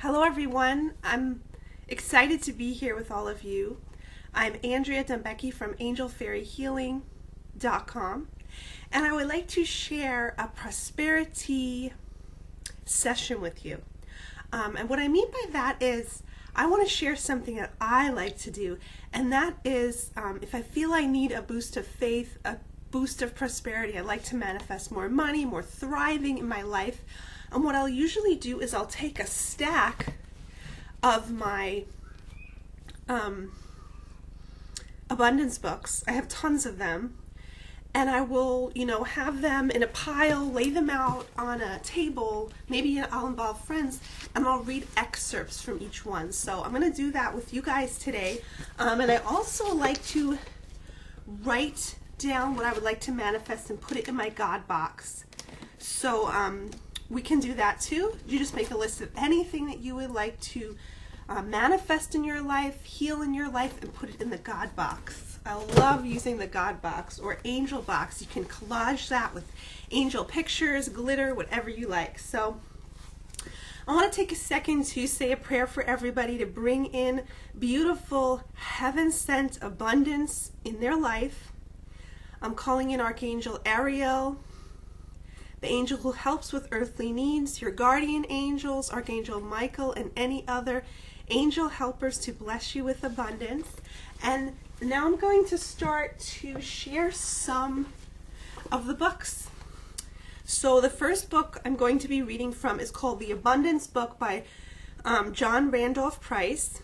Hello everyone, I'm excited to be here with all of you. I'm Andrea Dumbecki from angelfairyhealing.com, and I would like to share a prosperity session with you. And what I mean by that is I want to share something that I like to do, and that is if I feel I need a boost of faith, a boost of prosperity, I like to manifest more money, more thriving in my life. And what I'll usually do is I'll take a stack of my abundance books. I have tons of them. And I will, have them in a pile, lay them out on a table. Maybe I'll involve friends, and I'll read excerpts from each one. So I'm going to do that with you guys today. And I also like to write down what I would like to manifest and put it in my God box. So we can do that too. You just make a list of anything that you would like to manifest in your life, heal in your life, and put it in the God box. I love using the God box or angel box. You can collage that with angel pictures, glitter, whatever you like. So I want to take a second to say a prayer for everybody to bring in beautiful heaven-sent abundance in their life. I'm calling in Archangel Ariel, the angel who helps with earthly needs, your guardian angels, Archangel Michael, and any other angel helpers to bless you with abundance. And now I'm going to start to share some of the books. So the first book I'm going to be reading from is called The Abundance Book by John Randolph Price.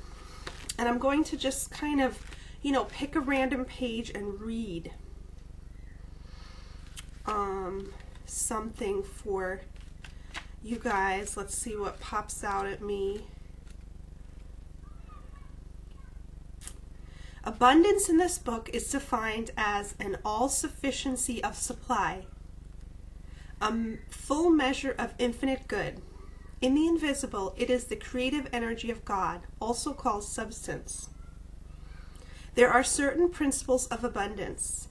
And I'm going to just kind of, pick a random page and read something for you guys. Let's see what pops out at me. Abundance in this book is defined as an all-sufficiency of supply, a full measure of infinite good. In the invisible, it is the creative energy of God, also called substance. There are certain principles of abundance,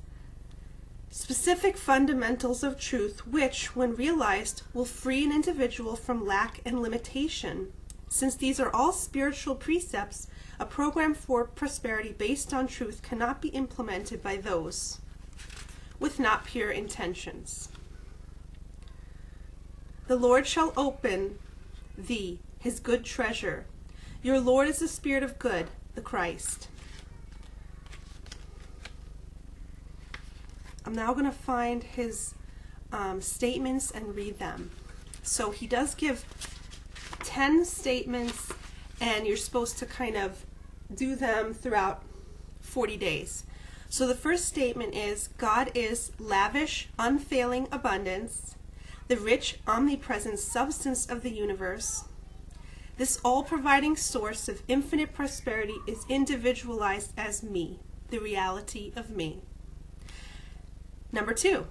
specific fundamentals of truth which, when realized, will free an individual from lack and limitation. Since these are all spiritual precepts, a program for prosperity based on truth cannot be implemented by those with not pure intentions. The Lord shall open thee his good treasure. Your Lord is the Spirit of good, the Christ. I'm now going to find his statements and read them. So he does give 10 statements, and you're supposed to kind of do them throughout 40 days. So the first statement is, God is lavish, unfailing abundance, the rich, omnipresent substance of the universe. This all-providing source of infinite prosperity is individualized as me, the reality of me. Number 2,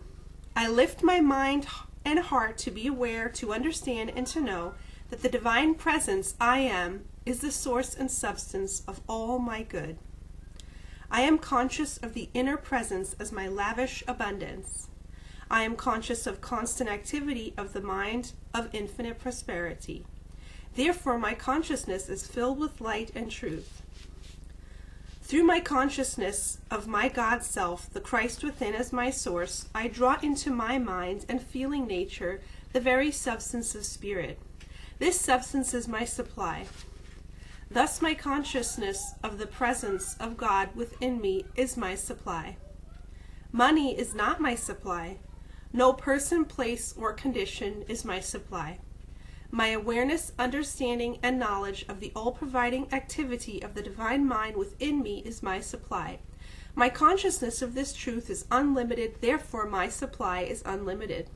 I lift my mind and heart to be aware, to understand, and to know that the divine presence I am is the source and substance of all my good. I am conscious of the inner presence as my lavish abundance. I am conscious of constant activity of the mind of infinite prosperity. Therefore, my consciousness is filled with light and truth. Through my consciousness of my God self, the Christ within as my source, I draw into my mind and feeling nature the very substance of spirit. This substance is my supply. Thus my consciousness of the presence of God within me is my supply. Money is not my supply. No person, place, or condition is my supply. My awareness, understanding, and knowledge of the all-providing activity of the divine mind within me is my supply. My consciousness of this truth is unlimited, therefore my supply is unlimited.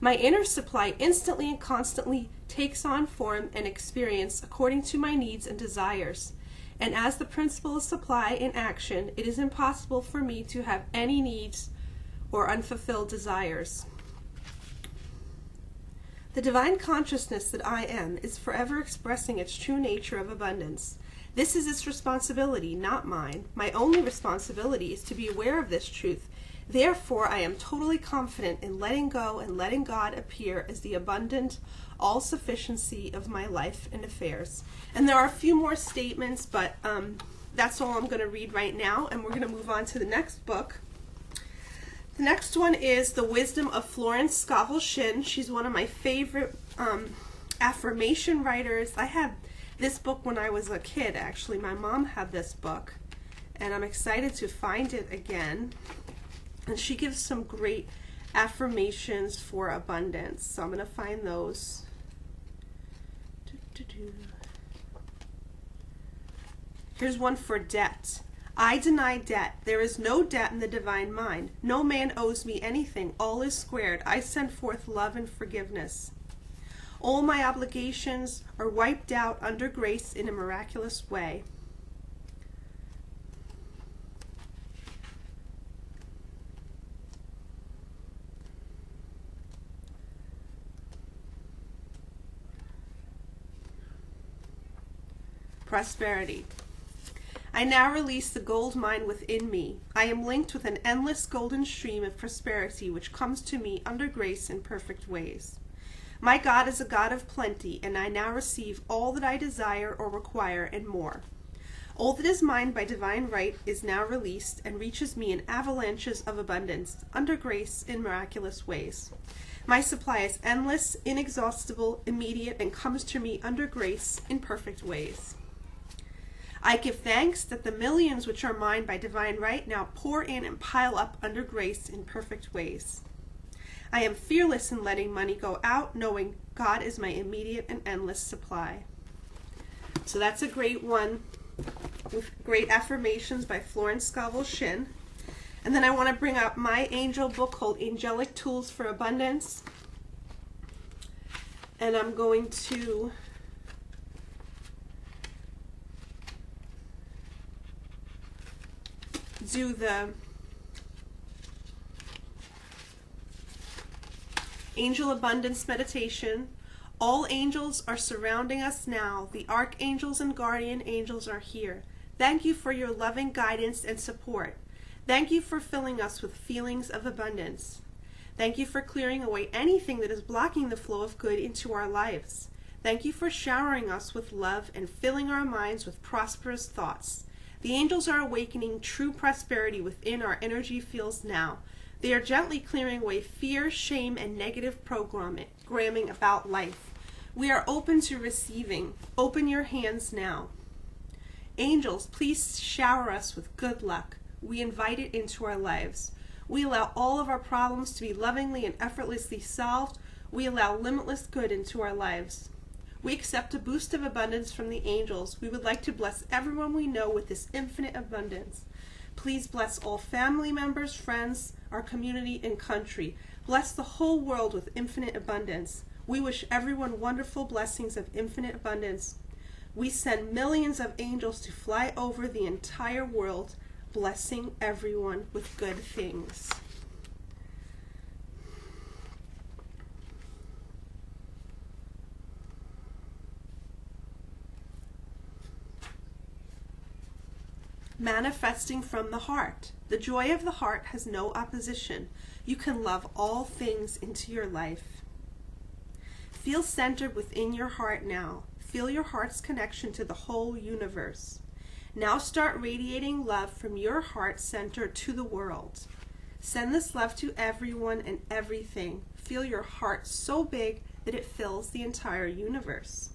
My inner supply instantly and constantly takes on form and experience according to my needs and desires. And as the principle of supply in action, it is impossible for me to have any needs or unfulfilled desires. The divine consciousness that I am is forever expressing its true nature of abundance. This is its responsibility, not mine. My only responsibility is to be aware of this truth, Therefore, I am totally confident in letting go and letting God appear as the abundant all-sufficiency of my life and affairs. And there are a few more statements, but that's all I'm going to read right now, and we're going to move on to the next book. The next one is The Wisdom of Florence Scovel Shinn. She's one of my favorite affirmation writers. I had this book when I was a kid, actually. My mom had this book, and I'm excited to find it again. And she gives some great affirmations for abundance. So I'm going to find those. Here's one for debt. I deny debt. There is no debt in the divine mind. No man owes me anything. All is squared. I send forth love and forgiveness. All my obligations are wiped out under grace in a miraculous way. Prosperity. I now release the gold mine within me. I am linked with an endless golden stream of prosperity which comes to me under grace in perfect ways. My God is a God of plenty, and I now receive all that I desire or require and more. All that is mine by divine right is now released and reaches me in avalanches of abundance under grace in miraculous ways. My supply is endless, inexhaustible, immediate, and comes to me under grace in perfect ways. I give thanks that the millions which are mine by divine right now pour in and pile up under grace in perfect ways. I am fearless in letting money go out, knowing God is my immediate and endless supply. So that's a great one with great affirmations by Florence Scovel Shinn. And then I want to bring up my angel book called Angelic Tools for Abundance. And I'm going to do the Angel Abundance Meditation. All angels are surrounding us now. The archangels and guardian angels are here. Thank you for your loving guidance and support. Thank you for filling us with feelings of abundance. Thank you for clearing away anything that is blocking the flow of good into our lives. Thank you for showering us with love and filling our minds with prosperous thoughts. The angels are awakening true prosperity within our energy fields now. They are gently clearing away fear, shame, and negative programming about life. We are open to receiving. Open your hands now. Angels, please shower us with good luck. We invite it into our lives. We allow all of our problems to be lovingly and effortlessly solved. We allow limitless good into our lives. We accept a boost of abundance from the angels. We would like to bless everyone we know with this infinite abundance. Please bless all family members, friends, our community, and country. Bless the whole world with infinite abundance. We wish everyone wonderful blessings of infinite abundance. We send millions of angels to fly over the entire world, blessing everyone with good things. Manifesting from the heart. The joy of the heart has no opposition. You can love all things into your life. Feel centered within your heart now. Feel your heart's connection to the whole universe. Now start radiating love from your heart center to the world. Send this love to everyone and everything. Feel your heart so big that it fills the entire universe.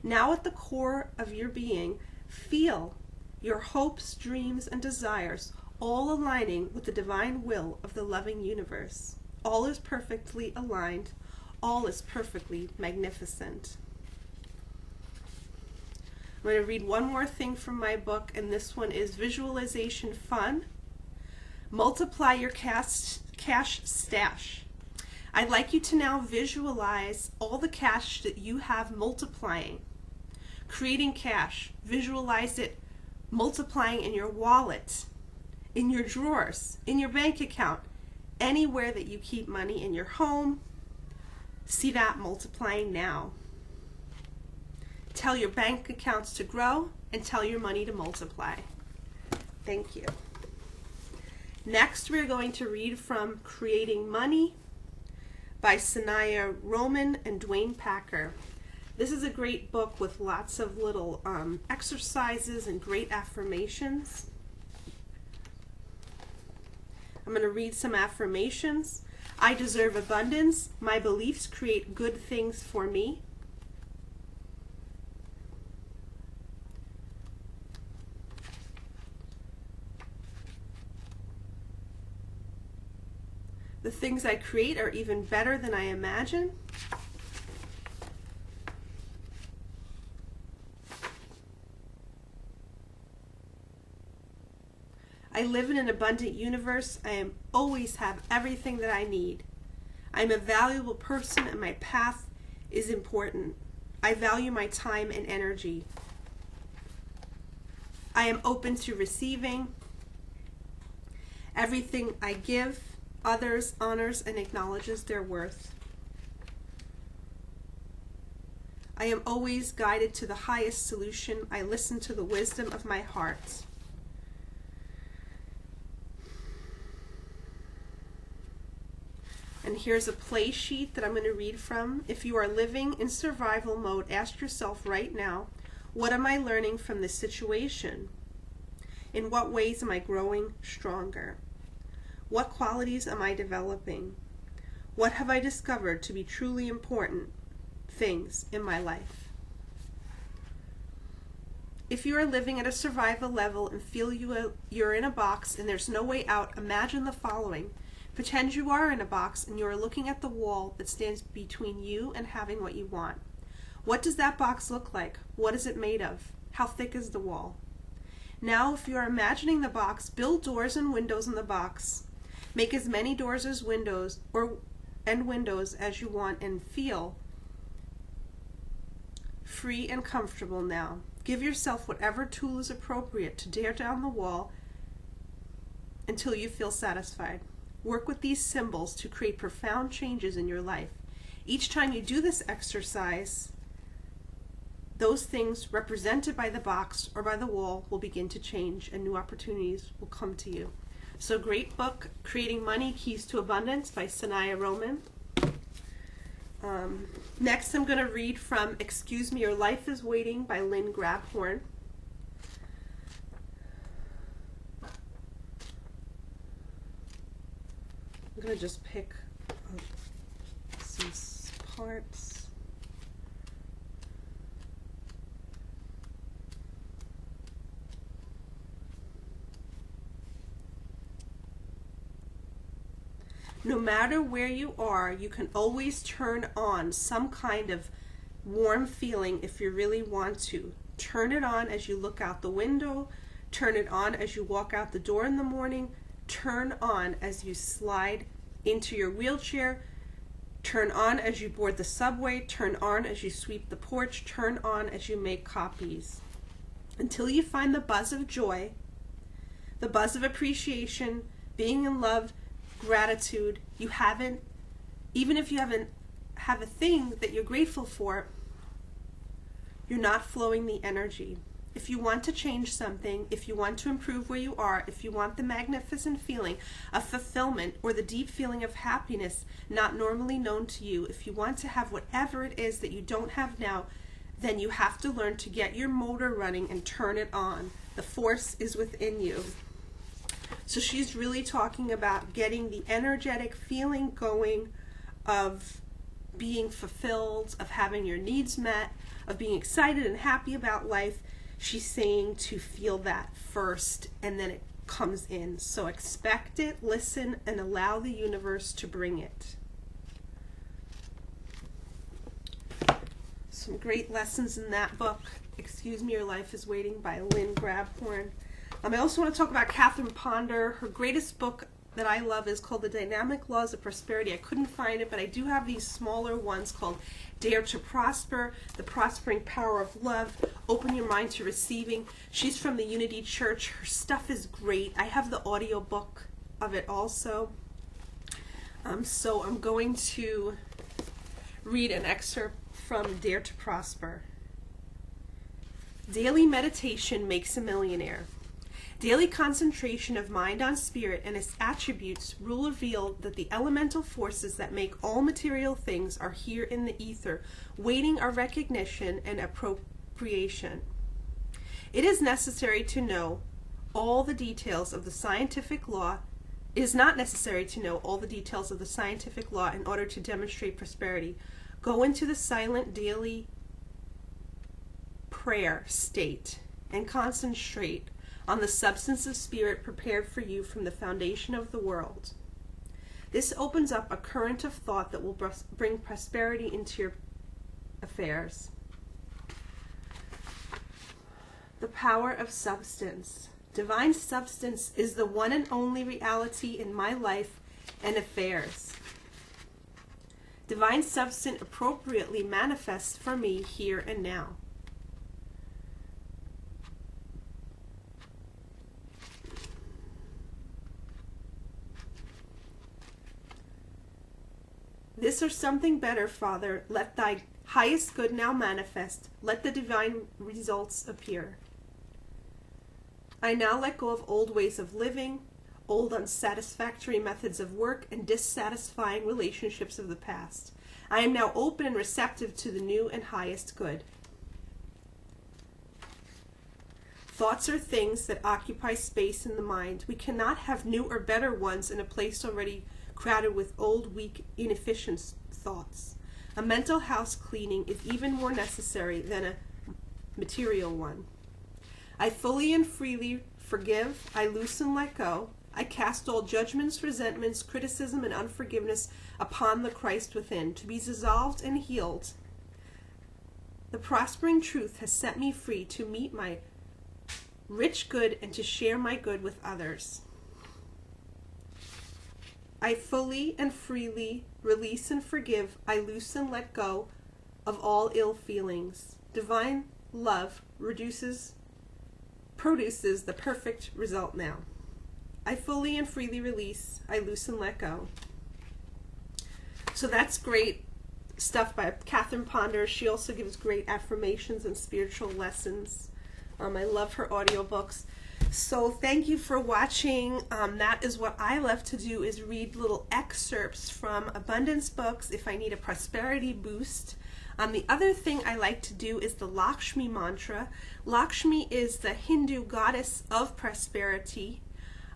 Now at the core of your being, feel your hopes, dreams, and desires all aligning with the divine will of the loving universe. All is perfectly aligned. All is perfectly magnificent. I'm going to read one more thing from my book, and this one is Visualization Fun. Multiply your cash stash. I'd like you to now visualize all the cash that you have multiplying. Creating cash. Visualize it multiplying in your wallet, in your drawers, in your bank account, anywhere that you keep money, in your home. See that multiplying now. Tell your bank accounts to grow and tell your money to multiply. Thank you. Next, we're going to read from Creating Money by Sanaya Roman and Dwayne Packer. This is a great book with lots of little exercises and great affirmations. I'm going to read some affirmations. I deserve abundance. My beliefs create good things for me. The things I create are even better than I imagine. I live in an abundant universe. I always have everything that I need. I'm a valuable person and my path is important. I value my time and energy. I am open to receiving. Everything I give others honors and acknowledges their worth. I am always guided to the highest solution. I listen to the wisdom of my heart. And here's a play sheet that I'm going to read from. If you are living in survival mode, ask yourself right now, what am I learning from this situation? In what ways am I growing stronger? What qualities am I developing? What have I discovered to be truly important things in my life? If you are living at a survival level and feel you're in a box and there's no way out, imagine the following. Pretend you are in a box and you are looking at the wall that stands between you and having what you want. What does that box look like? What is it made of? How thick is the wall? Now, if you are imagining the box, build doors and windows in the box. Make as many doors as windows as you want and feel free and comfortable now. Give yourself whatever tool is appropriate to tear down the wall until you feel satisfied. Work with these symbols to create profound changes in your life. Each time you do this exercise, those things represented by the box or by the wall will begin to change and new opportunities will come to you. So great book, Creating Money, Keys to Abundance by Sanaya Roman. Next I'm going to read from Excuse Me, Your Life is Waiting by Lynn Grabhorn. I'm going to just pick some parts. No matter where you are, you can always turn on some kind of warm feeling if you really want to. Turn it on as you look out the window. Turn it on as you walk out the door in the morning. Turn on as you slide into your wheelchair. Turn on as you board the subway. Turn on as you sweep the porch. Turn on as you make copies. Until you find the buzz of joy, the buzz of appreciation, being in love, gratitude. You haven't, even if you haven't have a thing that you're grateful for, you're not flowing the energy. If you want to change something, if you want to improve where you are, if you want the magnificent feeling of fulfillment or the deep feeling of happiness not normally known to you, if you want to have whatever it is that you don't have now, then you have to learn to get your motor running and turn it on. The force is within you. So she's really talking about getting the energetic feeling going of being fulfilled, of having your needs met, of being excited and happy about life. She's saying to feel that first and then it comes in. So expect it, listen, and allow the universe to bring it. Some great lessons in that book. Excuse Me, Your Life is Waiting by Lynn Grabhorn. I also want to talk about Catherine Ponder. Her greatest book that I love is called The Dynamic Laws of Prosperity. I couldn't find it, but I do have these smaller ones called Dare to Prosper, The Prospering Power of Love, Open Your Mind to Receiving. She's from the Unity Church. Her stuff is great. I have the audio book of it also. So I'm going to read an excerpt from Dare to Prosper. Daily meditation makes a millionaire. Daily concentration of mind on spirit and its attributes will reveal that the elemental forces that make all material things are here in the ether, waiting our recognition and appropriation. It is necessary to know all the details of the scientific law. It is not necessary to know all the details of the scientific law in order to demonstrate prosperity. Go into the silent daily prayer state and concentrate on the substance of spirit prepared for you from the foundation of the world. This opens up a current of thought that will bring prosperity into your affairs. The power of substance. Divine substance is the one and only reality in my life and affairs. Divine substance appropriately manifests for me here and now. This or something better, Father, let thy highest good now manifest. Let the divine results appear. I now let go of old ways of living, old unsatisfactory methods of work, and dissatisfying relationships of the past. I am now open and receptive to the new and highest good. Thoughts are things that occupy space in the mind. We cannot have new or better ones in a place already crowded with old, weak, inefficient thoughts. A mental house cleaning is even more necessary than a material one. I fully and freely forgive, I loose and let go. I cast all judgments, resentments, criticism, and unforgiveness upon the Christ within, to be dissolved and healed. The prospering truth has set me free to meet my rich good and to share my good with others. I fully and freely release and forgive, I loose and let go of all ill feelings. Divine love produces the perfect result now. I fully and freely release, I loose and let go. So that's great stuff by Catherine Ponder. She also gives great affirmations and spiritual lessons. I love her audiobooks. So thank you for watching. That is what I love to do, is read little excerpts from abundance books if I need a prosperity boost. The other thing I like to do is the Lakshmi mantra. Lakshmi is the Hindu goddess of prosperity,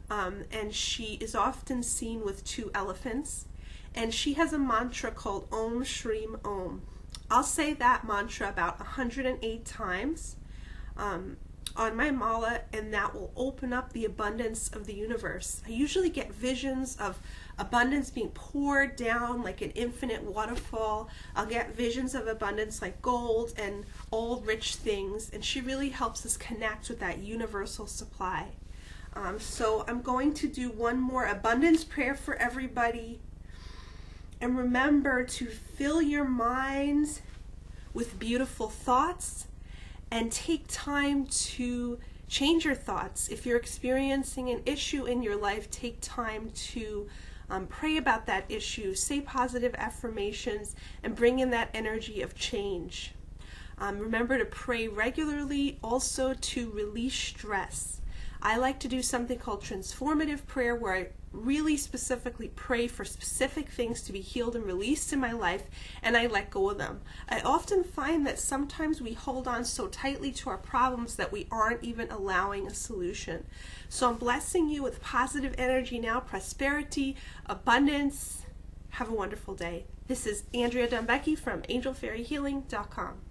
and she is often seen with 2 elephants. And she has a mantra called Om Shrim Om. I'll say that mantra about 108 times. On my mala, and that will open up the abundance of the universe. I usually get visions of abundance being poured down like an infinite waterfall. I'll get visions of abundance like gold and all rich things, and she really helps us connect with that universal supply. So I'm going to do one more abundance prayer for everybody. And remember to fill your minds with beautiful thoughts, and take time to change your thoughts. If you're experiencing an issue in your life, take time to pray about that issue, say positive affirmations, and bring in that energy of change. Remember to pray regularly, also to release stress. I like to do something called transformative prayer, where I really specifically pray for specific things to be healed and released in my life, and I let go of them. I often find that sometimes we hold on so tightly to our problems that we aren't even allowing a solution. So I'm blessing you with positive energy now, prosperity, abundance. Have a wonderful day. This is Andrea Dumbecki from angelfairyhealing.com.